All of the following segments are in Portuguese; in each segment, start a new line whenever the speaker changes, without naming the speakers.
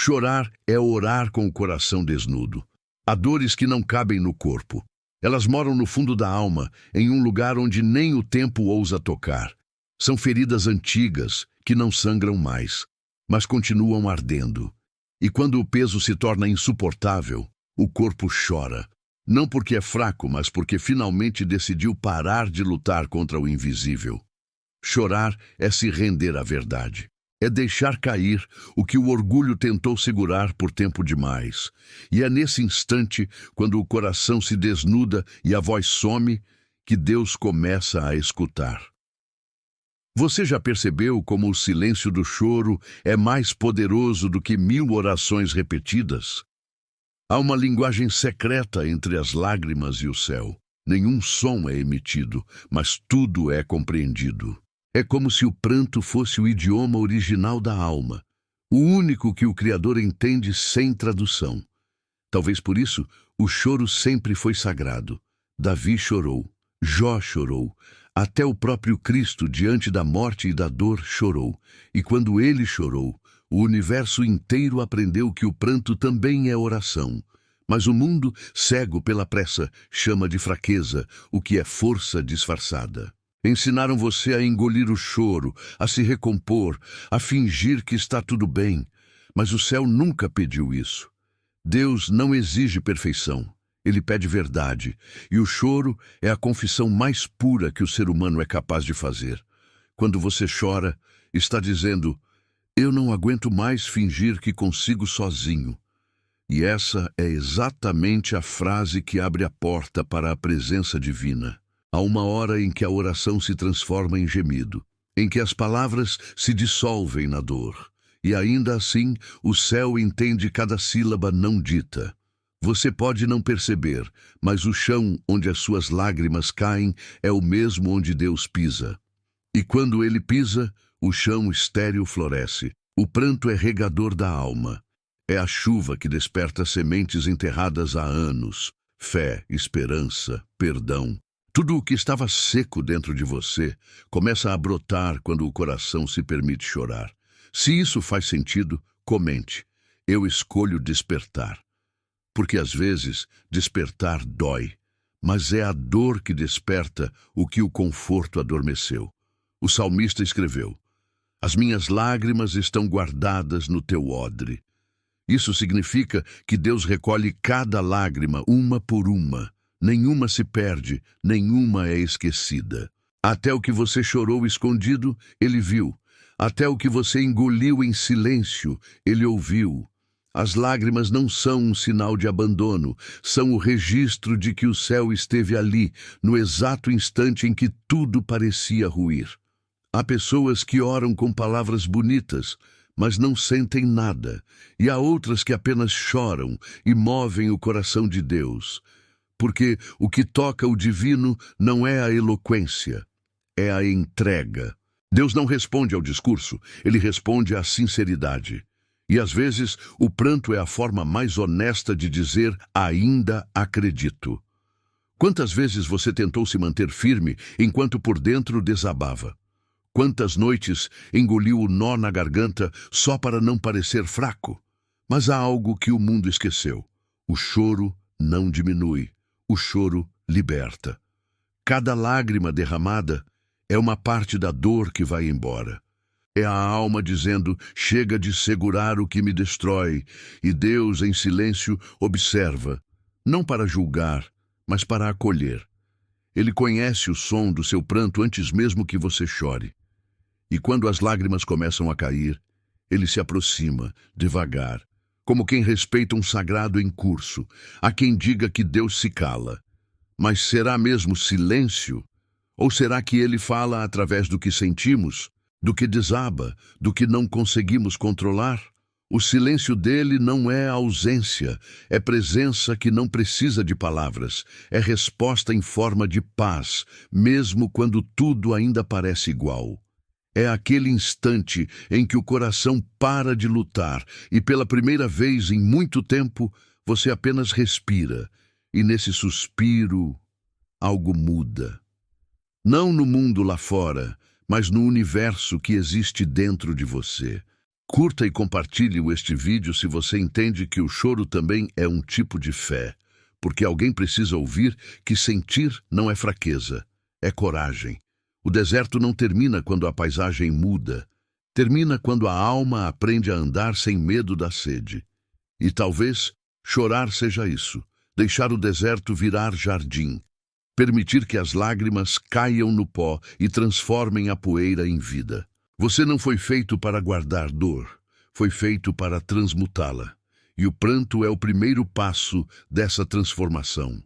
Chorar é orar com o coração desnudo. Há dores que não cabem no corpo. Elas moram no fundo da alma, em um lugar onde nem o tempo ousa tocar. São feridas antigas, que não sangram mais, mas continuam ardendo. E quando o peso se torna insuportável, o corpo chora. Não porque é fraco, mas porque finalmente decidiu parar de lutar contra o invisível. Chorar é se render à verdade. É deixar cair o que o orgulho tentou segurar por tempo demais. E é nesse instante, quando o coração se desnuda e a voz some, que Deus começa a escutar. Você já percebeu como o silêncio do choro é mais poderoso do que 1000 orações repetidas? Há uma linguagem secreta entre as lágrimas e o céu. Nenhum som é emitido, mas tudo é compreendido. É como se o pranto fosse o idioma original da alma, o único que o Criador entende sem tradução. Talvez por isso, o choro sempre foi sagrado. Davi chorou, Jó chorou, até o próprio Cristo, diante da morte e da dor, chorou. E quando ele chorou, o universo inteiro aprendeu que o pranto também é oração. Mas o mundo, cego pela pressa, chama de fraqueza o que é força disfarçada. Ensinaram você a engolir o choro, a se recompor, a fingir que está tudo bem. Mas o céu nunca pediu isso. Deus não exige perfeição. Ele pede verdade. E o choro é a confissão mais pura que o ser humano é capaz de fazer. Quando você chora, está dizendo: eu não aguento mais fingir que consigo sozinho. E essa é exatamente a frase que abre a porta para a presença divina. Há uma hora em que a oração se transforma em gemido, em que as palavras se dissolvem na dor, e ainda assim o céu entende cada sílaba não dita. Você pode não perceber, mas o chão onde as suas lágrimas caem é o mesmo onde Deus pisa. E quando ele pisa, o chão estéril floresce. O pranto é regador da alma. É a chuva que desperta sementes enterradas há anos. Fé, esperança, perdão. Tudo o que estava seco dentro de você começa a brotar quando o coração se permite chorar. Se isso faz sentido, comente. Eu escolho despertar. Porque às vezes despertar dói, mas é a dor que desperta o que o conforto adormeceu. O salmista escreveu: as minhas lágrimas estão guardadas no teu odre. Isso significa que Deus recolhe cada lágrima, uma por uma. Nenhuma se perde, nenhuma é esquecida. Até o que você chorou escondido, ele viu. Até o que você engoliu em silêncio, ele ouviu. As lágrimas não são um sinal de abandono, são o registro de que o céu esteve ali, no exato instante em que tudo parecia ruir. Há pessoas que oram com palavras bonitas, mas não sentem nada, e há outras que apenas choram e movem o coração de Deus. Porque o que toca o divino não é a eloquência, é a entrega. Deus não responde ao discurso, ele responde à sinceridade. E às vezes o pranto é a forma mais honesta de dizer ainda acredito. Quantas vezes você tentou se manter firme enquanto por dentro desabava? Quantas noites engoliu o nó na garganta só para não parecer fraco? Mas há algo que o mundo esqueceu. O choro não diminui. O choro liberta. Cada lágrima derramada é uma parte da dor que vai embora. É a alma dizendo: chega de segurar o que me destrói, e Deus, em silêncio, observa, não para julgar, mas para acolher. Ele conhece o som do seu pranto antes mesmo que você chore. E quando as lágrimas começam a cair, ele se aproxima, devagar, como quem respeita um sagrado em curso, a quem diga que Deus se cala. Mas será mesmo silêncio? Ou será que ele fala através do que sentimos, do que desaba, do que não conseguimos controlar? O silêncio dele não é ausência, é presença que não precisa de palavras, é resposta em forma de paz, mesmo quando tudo ainda parece igual. É aquele instante em que o coração para de lutar e pela primeira vez em muito tempo você apenas respira, e nesse suspiro algo muda. Não no mundo lá fora, mas no universo que existe dentro de você. Curta e compartilhe este vídeo se você entende que o choro também é um tipo de fé, porque alguém precisa ouvir que sentir não é fraqueza, é coragem. O deserto não termina quando a paisagem muda, termina quando a alma aprende a andar sem medo da sede. E talvez chorar seja isso, deixar o deserto virar jardim, permitir que as lágrimas caiam no pó e transformem a poeira em vida. Você não foi feito para guardar dor, foi feito para transmutá-la. E o pranto é o primeiro passo dessa transformação.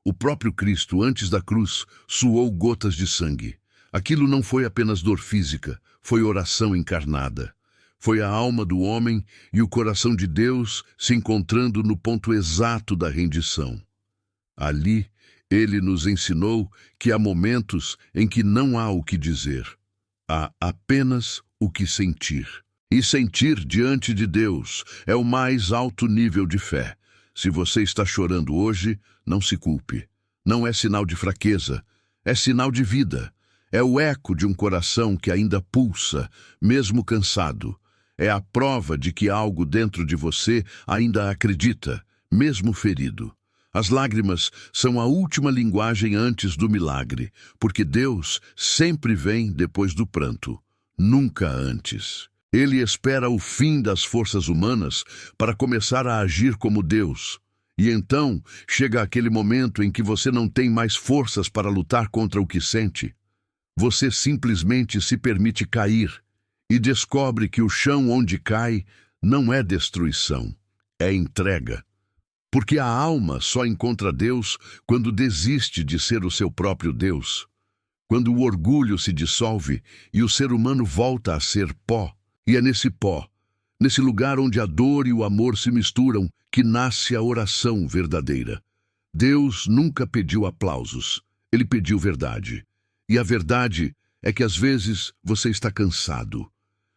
O próprio Cristo, antes da cruz, suou gotas de sangue. Aquilo não foi apenas dor física, foi oração encarnada. Foi a alma do homem e o coração de Deus se encontrando no ponto exato da rendição. Ali, ele nos ensinou que há momentos em que não há o que dizer. Há apenas o que sentir. E sentir diante de Deus é o mais alto nível de fé. Se você está chorando hoje, não se culpe. Não é sinal de fraqueza, é sinal de vida. É o eco de um coração que ainda pulsa, mesmo cansado. É a prova de que algo dentro de você ainda acredita, mesmo ferido. As lágrimas são a última linguagem antes do milagre, porque Deus sempre vem depois do pranto, nunca antes. Ele espera o fim das forças humanas para começar a agir como Deus. E então chega aquele momento em que você não tem mais forças para lutar contra o que sente. Você simplesmente se permite cair e descobre que o chão onde cai não é destruição, é entrega. Porque a alma só encontra Deus quando desiste de ser o seu próprio Deus. Quando o orgulho se dissolve e o ser humano volta a ser pó. E é nesse pó, nesse lugar onde a dor e o amor se misturam, que nasce a oração verdadeira. Deus nunca pediu aplausos, ele pediu verdade. E a verdade é que às vezes você está cansado.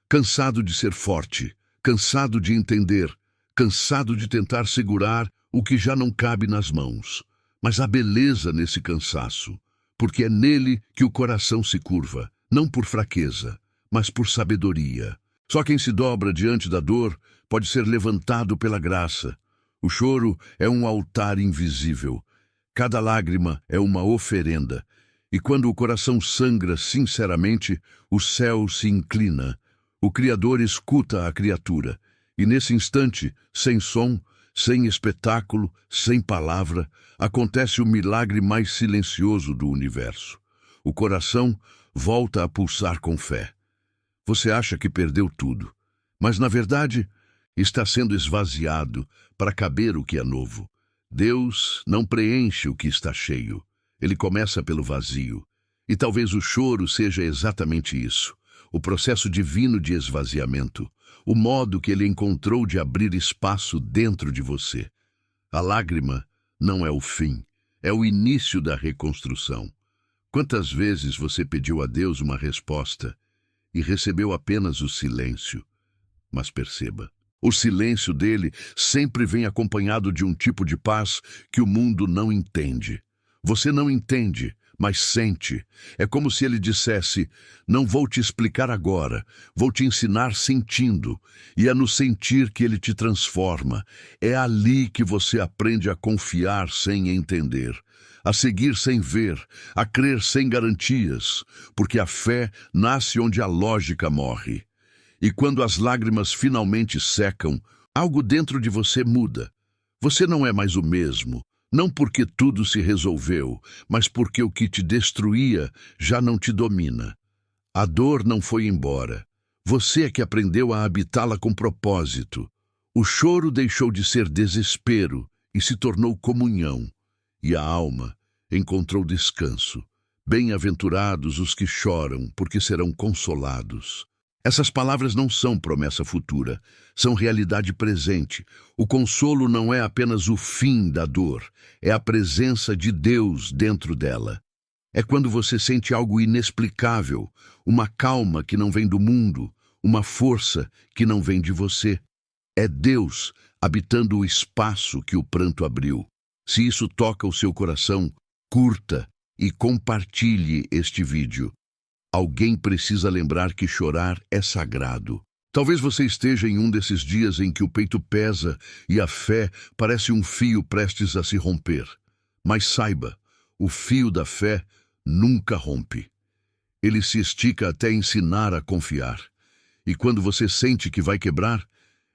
Cansado de ser forte, cansado de entender, cansado de tentar segurar o que já não cabe nas mãos. Mas há beleza nesse cansaço, porque é nele que o coração se curva, não por fraqueza, mas por sabedoria. Só quem se dobra diante da dor pode ser levantado pela graça. O choro é um altar invisível. Cada lágrima é uma oferenda. E quando o coração sangra sinceramente, o céu se inclina. O Criador escuta a criatura. E nesse instante, sem som, sem espetáculo, sem palavra, acontece o milagre mais silencioso do universo. O coração volta a pulsar com fé. Você acha que perdeu tudo, mas na verdade está sendo esvaziado para caber o que é novo. Deus não preenche o que está cheio, ele começa pelo vazio. E talvez o choro seja exatamente isso, o processo divino de esvaziamento, o modo que ele encontrou de abrir espaço dentro de você. A lágrima não é o fim, é o início da reconstrução. Quantas vezes você pediu a Deus uma resposta e recebeu apenas o silêncio? Mas perceba, o silêncio dele sempre vem acompanhado de um tipo de paz que o mundo não entende. Você não entende, mas sente. É como se ele dissesse: não vou te explicar agora, vou te ensinar sentindo. E é no sentir que ele te transforma. É ali que você aprende a confiar sem entender, a seguir sem ver, a crer sem garantias, porque a fé nasce onde a lógica morre. E quando as lágrimas finalmente secam, algo dentro de você muda. Você não é mais o mesmo, não porque tudo se resolveu, mas porque o que te destruía já não te domina. A dor não foi embora. Você é que aprendeu a habitá-la com propósito. O choro deixou de ser desespero e se tornou comunhão. E a alma encontrou descanso. Bem-aventurados os que choram, porque serão consolados. Essas palavras não são promessa futura, são realidade presente. O consolo não é apenas o fim da dor, é a presença de Deus dentro dela. É quando você sente algo inexplicável, uma calma que não vem do mundo, uma força que não vem de você. É Deus habitando o espaço que o pranto abriu. Se isso toca o seu coração, curta e compartilhe este vídeo. Alguém precisa lembrar que chorar é sagrado. Talvez você esteja em um desses dias em que o peito pesa e a fé parece um fio prestes a se romper. Mas saiba, o fio da fé nunca rompe. Ele se estica até ensinar a confiar. E quando você sente que vai quebrar,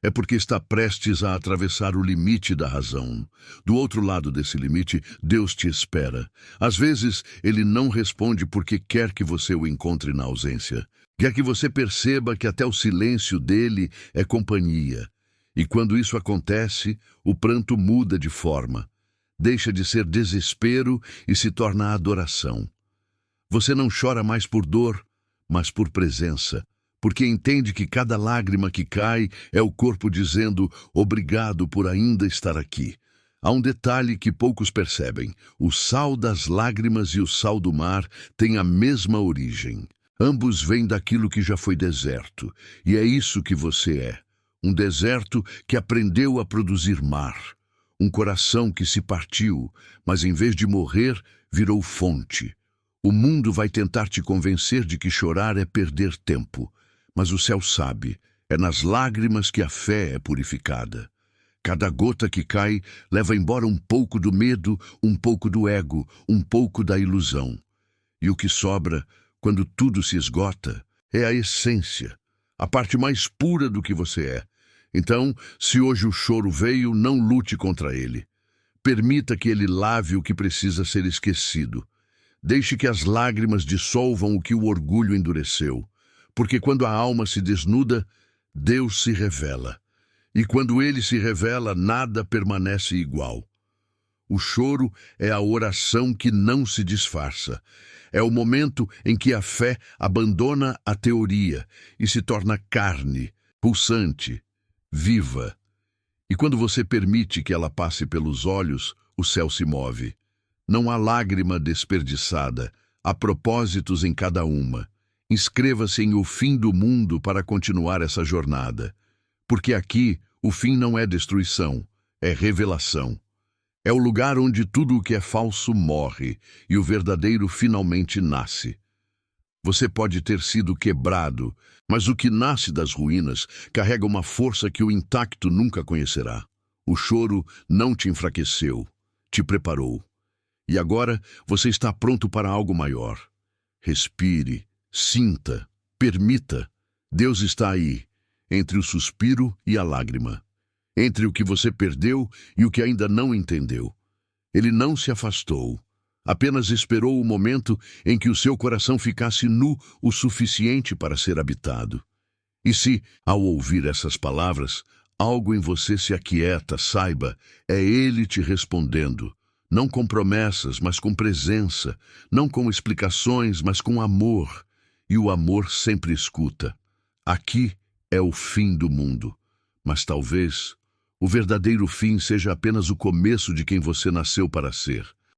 é porque está prestes a atravessar o limite da razão. Do outro lado desse limite, Deus te espera. Às vezes, Ele não responde porque quer que você o encontre na ausência. Quer que você perceba que até o silêncio dele é companhia. E quando isso acontece, o pranto muda de forma. Deixa de ser desespero e se torna adoração. Você não chora mais por dor, mas por presença, porque entende que cada lágrima que cai é o corpo dizendo obrigado por ainda estar aqui. Há um detalhe que poucos percebem: o sal das lágrimas e o sal do mar têm a mesma origem. Ambos vêm daquilo que já foi deserto, e é isso que você é. Um deserto que aprendeu a produzir mar. Um coração que se partiu, mas em vez de morrer, virou fonte. O mundo vai tentar te convencer de que chorar é perder tempo, mas o céu sabe, é nas lágrimas que a fé é purificada. Cada gota que cai leva embora um pouco do medo, um pouco do ego, um pouco da ilusão. E o que sobra, quando tudo se esgota, é a essência, a parte mais pura do que você é. Então, se hoje o choro veio, não lute contra ele. Permita que ele lave o que precisa ser esquecido. Deixe que as lágrimas dissolvam o que o orgulho endureceu. Porque quando a alma se desnuda, Deus se revela. E quando ele se revela, nada permanece igual. O choro é a oração que não se disfarça. É o momento em que a fé abandona a teoria e se torna carne, pulsante, viva. E quando você permite que ela passe pelos olhos, o céu se move. Não há lágrima desperdiçada, há propósitos em cada uma. Inscreva-se em O Fim do Mundo para continuar essa jornada. Porque aqui, o fim não é destruição, é revelação. É o lugar onde tudo o que é falso morre e o verdadeiro finalmente nasce. Você pode ter sido quebrado, mas o que nasce das ruínas carrega uma força que o intacto nunca conhecerá. O choro não te enfraqueceu, te preparou. E agora você está pronto para algo maior. Respire, sinta, permita. Deus está aí, entre o suspiro e a lágrima. Entre o que você perdeu e o que ainda não entendeu. Ele não se afastou, apenas esperou o momento em que o seu coração ficasse nu o suficiente para ser habitado. E se, ao ouvir essas palavras, algo em você se aquieta, saiba, é ele te respondendo. Não com promessas, mas com presença. Não com explicações, mas com amor. E o amor sempre escuta. Aqui é o fim do mundo, mas talvez o verdadeiro fim seja apenas o começo de quem você nasceu para ser.